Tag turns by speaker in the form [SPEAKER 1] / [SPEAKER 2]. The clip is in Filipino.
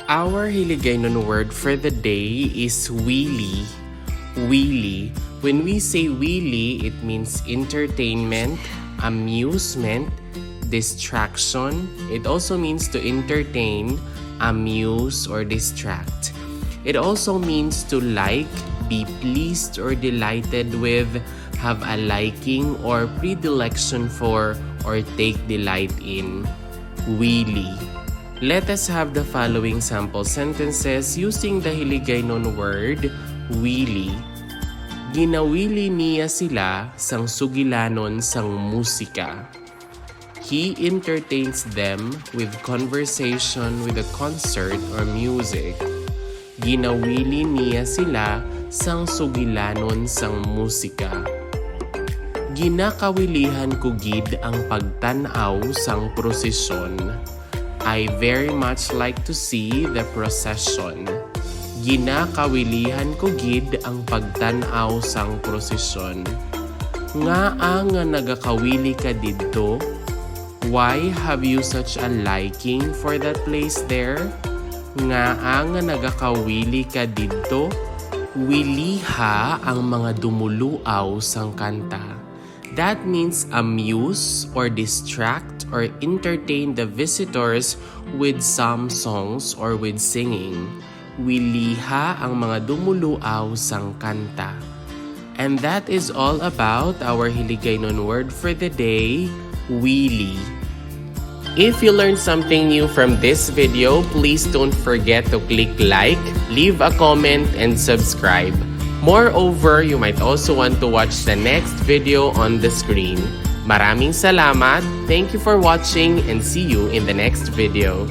[SPEAKER 1] Our Hiligaynon word for the day is wili. Wili. When we say wili, it means entertainment, amusement, distraction. It also means to entertain, amuse, or distract. It also means to like, be pleased or delighted with, have a liking or predilection for, or take delight in. Wili. Let us have the following sample sentences using the Hiligaynon word, wili. Ginawili niya sila sang sugilanon sang musika. He entertains them with conversation with a concert or music. Ginawili niya sila sang sugilanon sang musika. Ginakawilihan ko gid ang pagtanaw sang prosesyon. I very much like to see the procession. Ginakawilihan ko gid ang pagtanaw sang prosesyon. Ngaa nga nagakawili ka didto? Why have you such a liking for that place there? Ngaa nga nagakawili ka didto? Wiliha ang mga dumuluaw sang kanta. That means amuse or distract or entertain the visitors with some songs or with singing. Wiliha ang mga dumuluaw sang kanta. And that is all about our Hiligaynon word for the day, wili. If you learned something new from this video, please don't forget to click like, leave a comment, and subscribe. Moreover, you might also want to watch the next video on the screen. Maraming salamat, thank you for watching, and see you in the next video.